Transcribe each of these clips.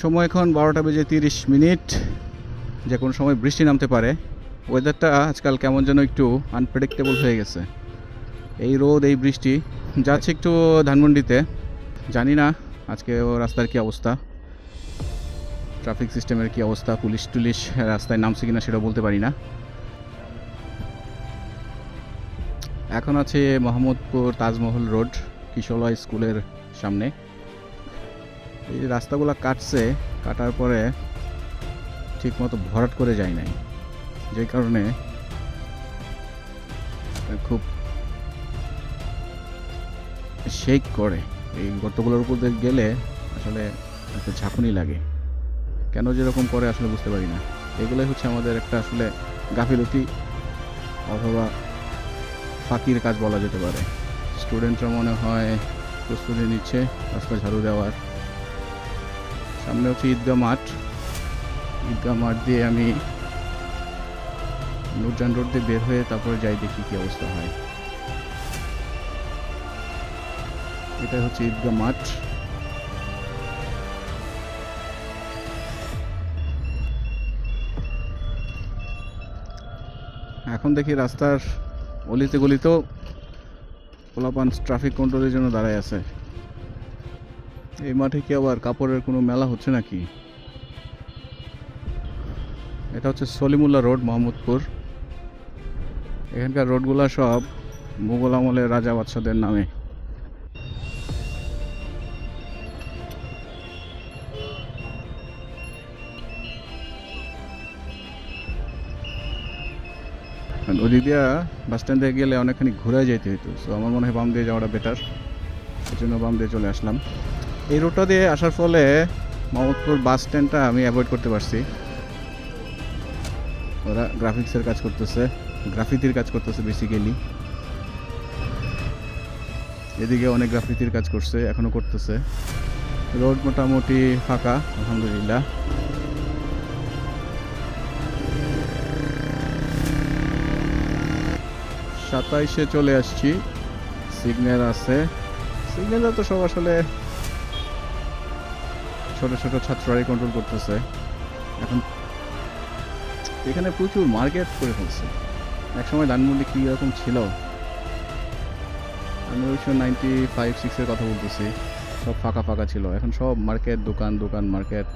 সময় এখন 12:30 যে কোনো সময় বৃষ্টি নামতে পারে। ওয়েদারটা আজকাল কেমন যেন একটু আনপ্রেডিক্টেবল হয়ে গেছে। এই রোদ এই বৃষ্টি। যাচ্ছে একটু ধানমন্ডিতে, জানি না আজকে রাস্তার কী অবস্থা, ট্রাফিক সিস্টেমের কী অবস্থা, পুলিশ টুলিশ রাস্তায় নামছে কিনা সেটা বলতে পারি না। এখন আছে মোহাম্মদপুর তাজমহল রোড, কিশোরগঞ্জ স্কুলের সামনে। এই রাস্তাগুলো কাটার পরে ঠিক মতো ভরাট করে যায় নাই, যে কারণে খুব শেক করে। এই গর্তগুলোর উপর দিয়ে গেলে আসলে একটা ঝাঁকুনি লাগে, কেন যেরকম করে আসলে বুঝতে পারি না। এগুলোই হচ্ছে আমাদের একটা আসলে গাফিলতি অথবা ফাঁকির কাজ বলা যেতে পারে। স্টুডেন্টরা মনে হয় প্রস্তুতি নিচ্ছে রাস্তা ঝাড়ু দেওয়ার। সামনে হচ্ছে ঈদগাহ মাঠ দিয়ে আমি নুরজান রোড দিয়ে বের হয়ে তারপরে যাই, দেখি কি অবস্থা হয়। এটা হচ্ছে ঈদগাহ মাঠ। এখন দেখি রাস্তার অলিতে গলিতেও পোলাপান ট্রাফিক কন্ট্রোলের জন্য দাঁড়ায় আছে। এই মাঠে কি আবার কাপড়ের কোনো মেলা হচ্ছে নাকি? এটা হচ্ছে সলিমুল্লাহ রোড, মোহাম্মদপুর। এখানকার রোডগুলো সব মুঘল আমলের রাজা বাদশাদের নামে। ওদিক দিয়ে বাস স্ট্যান্ডে গেলে অনেকখানি ঘুরে যেতে হতো, সো আমার মনে হয় বাম দিয়ে যাওয়াটা বেটার, এই জন্য বাম দিয়ে চলে আসলাম। এই রোডটা দিয়ে আসার ফলে মোহাম্মদপুর বাস স্ট্যান্ডটা আমি অ্যাভয়েড করতে পারছি। ওরা গ্রাফিতির কাজ করতেছে বেসিক্যালি। এদিকে অনেক গ্রাফিতির কাজ করছে, এখনো করতেছে। রোড মোটামুটি ফাঁকা আলহামদুলিল্লাহ। সাতাইশে চলে আসছি, সিগন্যাল আছে। সিগন্যাল তো সব আসলে ছোট ছোট ছাত্ররাই কন্ট্রোল করতেছে। এখন এখানে প্রচুর মার্কেট করে ফেলছে। একসময় ধানমন্ডি কী রকম ছিল, আমি ওই সময় 95-96 কথা বলতেছি, সব ফাঁকা ফাঁকা ছিল। এখন সব মার্কেট, দোকান মার্কেট।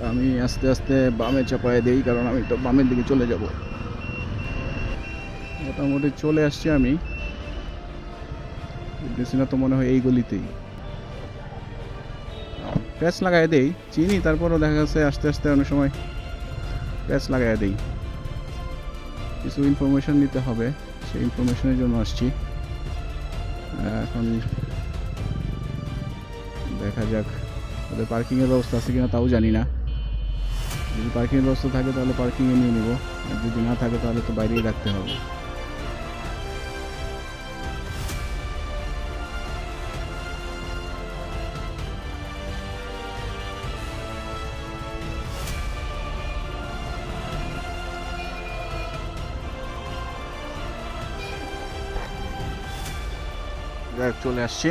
আমি আস্তে আস্তে বামে চাপায় দেই, কারণ আমি তো বামের দিকে চলে যাব। মোটামুটি চলে আসছি আমি, না তো মনে হয় এই গলিতেই। প্যাচ লাগাই দেই, চিনি, তারপরও দেখা যাচ্ছে আস্তে আস্তে অনেক সময় প্যাচ লাগাই দেই। কিছু ইনফরমেশন নিতে হবে, সেই ইনফরমেশনের জন্য আসছি। এখন দেখা যাক ওদের পার্কিংয়ের ব্যবস্থা আছে কিনা তাও জানি না। যদি পার্কিংয়ের ব্যবস্থা থাকে তাহলে পার্কিংয়ে নিয়ে নেব, আর যদি না থাকে তাহলে তো বাইরেই রাখতে হবে। চলে আসছি।